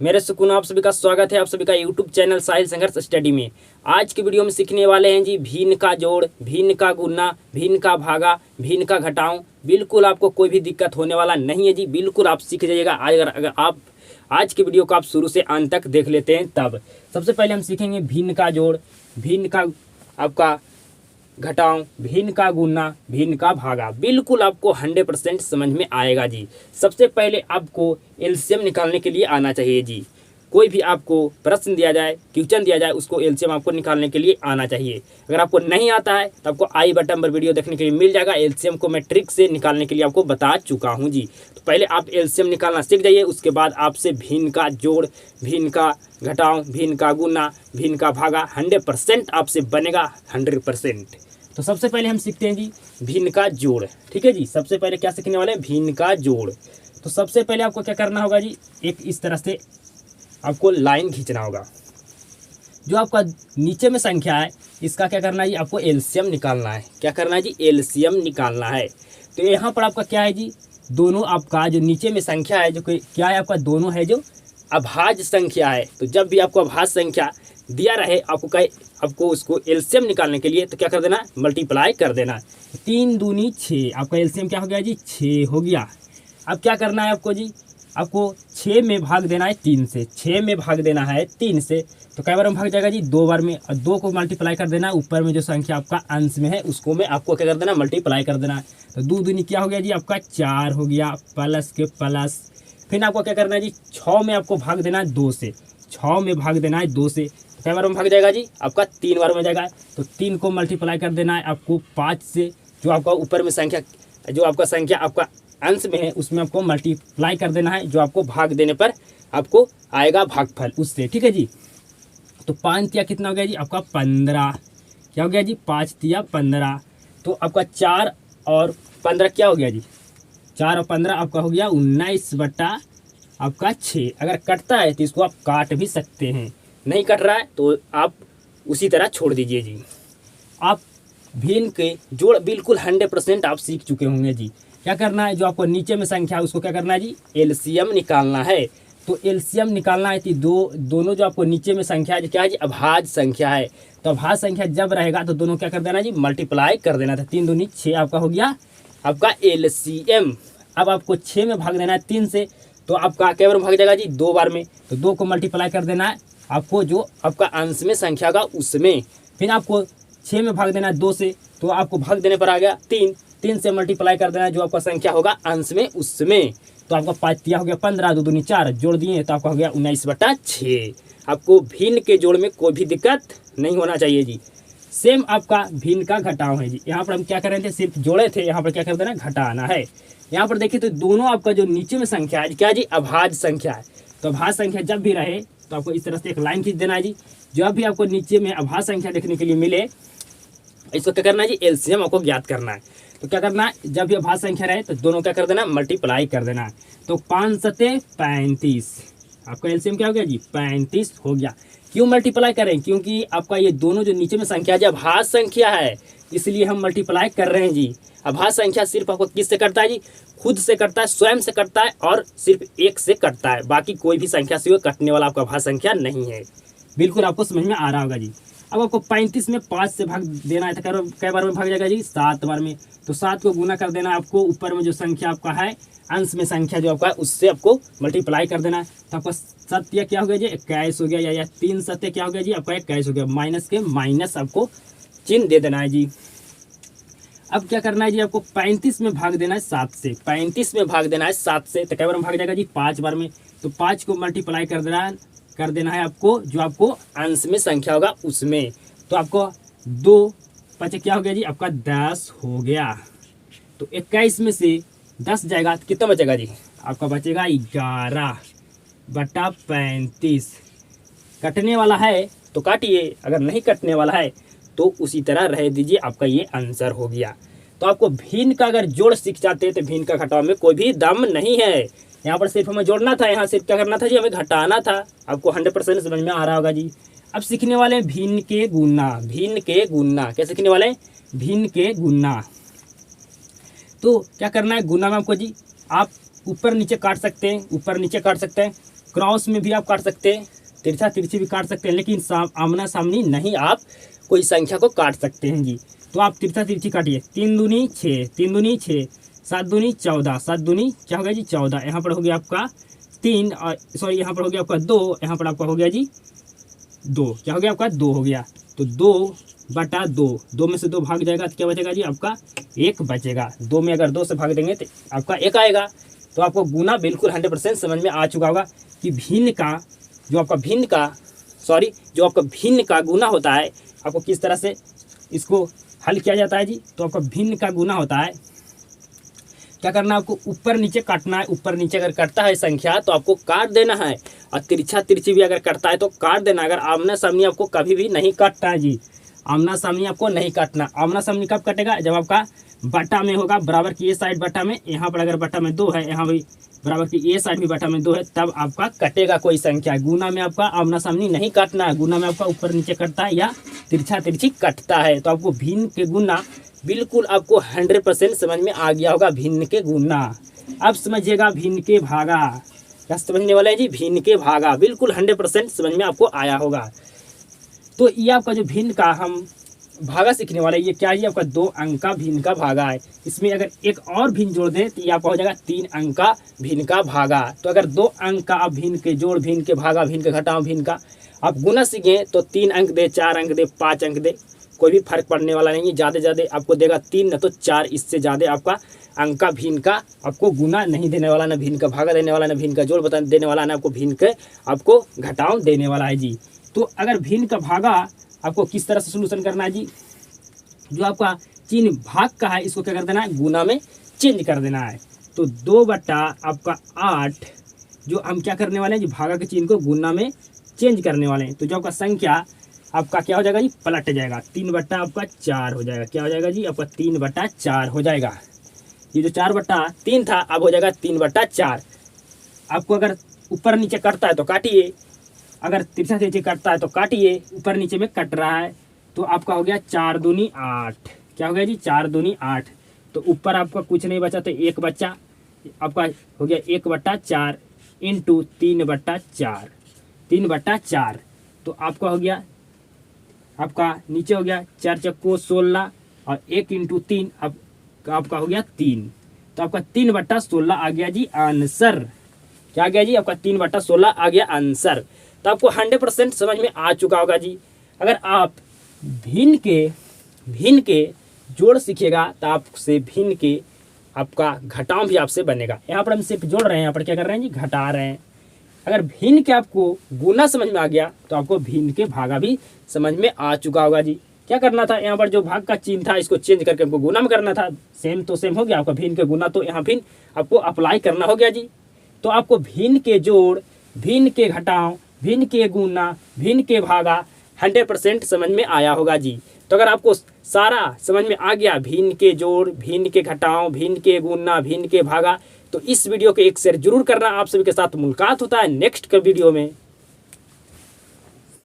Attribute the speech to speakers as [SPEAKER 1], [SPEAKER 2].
[SPEAKER 1] मेरे सुकून आप सभी का स्वागत है आप सभी का यूट्यूब चैनल साहिल संघर्ष स्टडी में। आज की वीडियो में सीखने वाले हैं जी भिन्न का जोड़, भिन्न का गुणा, भिन्न का भागा, भिन्न का घटाओ। बिल्कुल आपको कोई भी दिक्कत होने वाला नहीं है जी, बिल्कुल आप सीख जाइएगा। अगर आप आज की वीडियो को आप शुरू से अंत तक देख लेते हैं तब। सबसे पहले हम सीखेंगे भिन्न का जोड़, भिन्न का आपका घटाओ, भिन्न का गुणा, भिन्न का भागा। बिल्कुल आपको 100% समझ में आएगा जी। सबसे पहले आपको एलसीएम निकालने के लिए आना चाहिए जी। कोई भी आपको प्रश्न दिया जाए, क्वेश्चन दिया जाए, उसको एलसीएम आपको निकालने के लिए आना चाहिए। अगर आपको नहीं आता है तो आपको आई बटन पर वीडियो देखने के लिए मिल जाएगा। एलसीएम को मैं ट्रिक से निकालने के लिए आपको बता चुका हूँ जी। तो पहले आप एलसीएम निकालना सीख जाइए, उसके बाद आपसे भिन्न का जोड़, भिन्न का घटाओ, भिन्न का गुणा, भिन्न का भागा 100% आपसे बनेगा 100%। तो सबसे पहले हम सीखते हैं जी भिन्न का जोड़। ठीक है जी, सबसे पहले क्या सीखने वाले हैं? भिन्न का जोड़। तो सबसे पहले आपको क्या करना होगा जी, एक इस तरह से आपको लाइन खींचना होगा। जो आपका नीचे में संख्या है इसका क्या करना है जी, आपको एलसीएम निकालना है। क्या करना है जी? एलसीएम निकालना है। तो यहाँ पर आपका क्या है जी, दोनों आपका जो नीचे में संख्या है, जो क्या है आपका, दोनों है जो अभाज्य संख्या है। तो जब भी आपको अभाज्य संख्या दिया रहे, आपको उसको एलसीएम निकालने के लिए तो क्या कर देना, मल्टीप्लाई कर देना। 3 दूनी 6, आपका एलसीएम क्या हो गया जी, 6 हो गया। अब क्या करना है आपको जी, आपको 6 में भाग देना है 3 से। 6 में भाग देना है 3 से, तो कई बार में भाग जाएगा जी, 2 बार में। और 2 को मल्टीप्लाई कर देना है, ऊपर में जो संख्या आपका अंश में है उसको में आपको क्या कर देना, मल्टीप्लाई कर देना है। तो 2 दूनी क्या हो गया जी, आपका 4 हो गया, प्लस के प्लस। फिर आपको क्या करना है जी, 6 में आपको भाग देना है 2 से। 6 में भाग देना है 2 से, तो कई बार में भाग जाएगा जी, आपका 3 बार में जाएगा। तो 3 को मल्टीप्लाई कर देना है आपको 5 से। जो आपका ऊपर में संख्या, जो आपका संख्या आपका अंश में है उसमें आपको मल्टीप्लाई कर देना है। जो आपको भाग देने पर आपको आएगा भागफल उससे। ठीक है जी। तो 5 तिया कितना हो गया जी, आपका 15। क्या हो गया जी, 5 तिया 15। तो आपका 4 और 15 क्या हो गया जी, 4 और 15 आपका हो गया 19 बटा आपका 6। अगर कटता है तो इसको आप काट भी सकते हैं, नहीं कट रहा है तो आप उसी तरह छोड़ दीजिए जी। आप भिन्न के जोड़ बिल्कुल 100% आप सीख चुके होंगे जी। क्या करना है, जो आपको नीचे में संख्या है उसको क्या करना है जी, एलसीएम निकालना है। तो एलसीएम निकालना है कि दोनों जो आपको नीचे में संख्या है क्या है जी, अभाज्य संख्या है। तो अभाज्य संख्या जब रहेगा तो दोनों क्या कर देना जी, मल्टीप्लाई कर देना था। 3 दूनी 6 आपका हो गया आपका एलसीएम। अब आपको 6 में भाग देना है 3 से, तो आपका क्या बार भाग जाएगा जी, 2 बार में। तो 2 को मल्टीप्लाई कर देना है आपको जो आपका अंश में संख्या होगा उसमें। फिर आपको 6 में भाग देना है 2 से, तो आपको भाग देने पर आ गया 3। 3 से मल्टीप्लाई कर देना है जो आपका संख्या होगा अंश में उसमें। तो आपका 5 तिया हो गया 15, 2 दूनी 4 जोड़ दिए तो आपका हो गया 19 बटा 6। आपको भिन्न के जोड़ में कोई भी दिक्कत नहीं होना चाहिए जी। सेम आपका भिन्न का घटाव है जी। यहाँ पर हम क्या कर रहे थे, सिर्फ जोड़े थे, यहाँ पर क्या कर देना, घटाना है। यहाँ पर देखिए तो दोनों आपका जो नीचे में संख्या है क्या जी, अभाज्य संख्या है। तो अभाज्य संख्या जब भी रहे तो आपको इस तरह से एक लाइन खींच देना है जी। जब भी आपको नीचे में अभाज्य संख्या देखने के लिए मिले, इसको क्या करना है जी, एलसीएम आपको ज्ञात करना है। तो क्या करना है, जब भी अभाज्य संख्या रहे तो दोनों क्या कर देना, मल्टीप्लाई कर देना है। तो 5 सते 35, आपका एलसीएम क्या हो गया जी, 35 हो गया। क्यों मल्टीप्लाई करें, क्योंकि आपका ये दोनों जो नीचे में संख्या है अभाज्य संख्या है, इसलिए हम मल्टीप्लाई कर रहे हैं जी। अभाज्य संख्या सिर्फ आपको किससे कटता है जी, खुद से कटता है, स्वयं से कटता है और सिर्फ 1 से कटता है। बाकी कोई भी संख्या से कटने वाला आपका अभाज्य संख्या नहीं है। बिल्कुल आपको समझ में आ रहा होगा जी। अब आपको 35 में 5 से भाग देना है, तो कई बार में भाग जाएगा जी, 7 बार में। तो 7 को गुना कर देना है आपको, ऊपर में जो संख्या आपका है अंश में संख्या जो आपका है उससे आपको मल्टीप्लाई कर देना है। तो आपका 7 क्या हो गया जी, 21 हो गया, या 3 सत्य क्या हो गया जी, आपका 21 हो गया। माइनस के माइनस आपको चिन्ह दे देना है जी। अब क्या करना है जी, आपको 35 में भाग देना है 7 से। 35 में भाग देना है 7 से, तो कई बार में भाग जाएगा जी, 5 बार में। तो 5 को मल्टीप्लाई कर देना है आपको जो आपको अंश में संख्या होगा उसमें। तो आपको 2 5 क्या हो गया जी, आपका 10 हो गया। तो 21 में से 10 जाएगा तो कितना बचेगा जी, आपका बचेगा 11 बटा 35। कटने वाला है तो काटिए, अगर नहीं कटने वाला है तो उसी तरह रह दीजिए, आपका ये आंसर हो गया। तो आपको भिन्न का अगर जोड़ सीख जाते हैं तो भिन्न का घटाव में कोई भी दम नहीं है। यहाँ पर सिर्फ हमें जोड़ना था, यहाँ सिर्फ क्या करना था जी, हमें घटाना था। आपको 100% समझ में आ रहा होगा जी। अब सीखने वाले हैं भिन्न के गुणा। भिन्न के गुणा क्या सीखने वाले हैं, भिन्न के गुणा। तो क्या करना है, गुणा में आपको जी आप ऊपर नीचे काट सकते हैं, ऊपर नीचे काट सकते हैं। क्रॉस में भी आप काट सकते हैं, तिरछा तिरछी भी काट सकते हैं, लेकिन आमना सामनी नहीं आप कोई संख्या को काट सकते हैं जी। तो आप तिरछा तिरछी काटिए। 3 दूनी 6, 3 दूनी 6, 7 दूनी 14, 7 दूनी क्या हो गया जी 14। यहाँ पर हो गया आपका 3 और सॉरी यहाँ पर हो गया आपका 2, यहाँ पर आपका हो गया जी 2, क्या हो गया आपका 2 हो गया। तो 2/2, 2 में से 2 भाग जाएगा तो क्या बचेगा जी आपका 1 बचेगा। 2 में अगर 2 से भाग देंगे तो आपका 1 आएगा। तो आपको गुना बिल्कुल 100% समझ में आ चुका होगा कि भिन्न का जो आपका भिन्न का गुना होता है, आपको किस तरह से इसको हल किया जाता है जी। तो आपका भिन्न का गुना होता है, क्या करना है आपको ऊपर नीचे काटना है। ऊपर नीचे अगर कटता है संख्या तो आपको काट देना है, और तिरछा तिरछी भी अगर कटता है तो काट देना। अगर आमना सामनी आपको कभी भी नहीं काटना है जी, आमना सामनी आपको नहीं काटना। आमना सामनी कब कटेगा, जब आपका बटा में होगा, बराबर की ये साइड बटा में, यहाँ पर अगर बटा में 2 है, यहाँ भी बराबर की ये साइड भी बटा में 2 है, तब आपका कटेगा कोई संख्या। गुना में आपका आमना सामनी नहीं काटना है, गुना में आपका ऊपर नीचे कटता है या तिरछा तिरछी कटता है। तो आपको भिन्न के गुना बिल्कुल आपको 100% समझ में आ गया होगा। भिन्न के गुना अब समझिएगा भिन्न के भागा। क्या समझने वाले हैं जी, भिन्न के भागा बिल्कुल 100% समझ में आपको आया होगा। तो ये आपका जो भिन्न का हम भागा सीखने वाले, ये क्या है आपका 2 अंक का भिन्न का भागा है। इसमें अगर एक और भिन्न जोड़ दें तो ये आपका हो जाएगा 3 अंक का भिन्न का भागा। तो अगर 2 अंक का आप भिन्न के जोड़, भिन्न के भागा, भिन्न के घटाओ, भिन्न का आप गुना सीखें तो 3 अंक दे, 4 अंक दे, 5 अंक दे, कोई भी फर्क पड़ने वाला नहीं है। ज़्यादा आपको देगा 3 न तो 4, इससे ज़्यादा आपका अंक का भिन्न का आपको गुना नहीं देने वाला, ना भिन्न का भागा देने वाला, ना भिन्न का जोड़ बता देने वाला, ना आपको भिन्न के आपको घटाओ देने वाला है जी। तो अगर भिन्न का भागा आपको किस तरह से सोल्यूशन करना है जी, जो आपका चिन्ह भाग का है इसको क्या कर देना है, गुना में चेंज कर देना है। तो 2/8 जो हम क्या करने वाले हैं जी, भागा के चिन्ह को गुना में चेंज करने वाले हैं। तो जो आपका संख्या आपका क्या हो जाएगा जी, पलट जाएगा, 3/4 हो जाएगा। क्या हो जाएगा जी आपका 3/4 हो जाएगा। ये जो 4/3 था अब हो जाएगा 3/4। आपको अगर ऊपर नीचे कटता है तो काटिए, अगर तिरछा तिरछी कटता है तो काटिए। ऊपर नीचे में कट रहा है तो आपका हो गया 4 दूनी 8। क्या हो गया जी 4 दूनी 8। तो ऊपर आपका कुछ नहीं बचा तो 1 बचा, आपका हो गया 1/4 इंटू 3/4, 3/4। तो आपका हो गया, आपका नीचे हो गया 4 चक्को 16 और 1 इंटू 3 आपका हो गया 3। तो आपका 3/16 आ गया जी आंसर। क्या आ गया जी आपका 3/16 आ गया आंसर। तो आपको 100% समझ में आ चुका होगा जी। अगर आप भिन्न के जोड़ सीखिएगा तो आपसे भिन्न के आपका घटाव भी आपसे बनेगा। यहाँ पर हम सिर्फ जोड़ रहे हैं, यहाँ पर क्या कर रहे हैं जी, घटा रहे हैं। अगर भिन्न के आपको गुना समझ में आ गया तो आपको भिन्न के भागा भी समझ में आ चुका होगा जी। क्या करना था, यहाँ पर जो भाग का चिन्ह था इसको चेंज करके हमको गुना में करना था। सेम तो सेम हो गया आपका भिन्न के गुना, तो यहाँ भिन्न आपको अप्लाई करना हो गया जी। तो आपको भिन्न के जोड़, भिन्न के घटाव, भिन्न के गुना, भिन्न के भागा 100% समझ में आया होगा जी। तो अगर आपको सारा समझ में आ गया, भिन्न के जोड़, भिन्न के घटाव, भिन्न के गुना, भिन्न के भागा, तो इस वीडियो को एक शेयर जरूर करना। आप सभी के साथ मुलाकात होता है नेक्स्ट वीडियो में।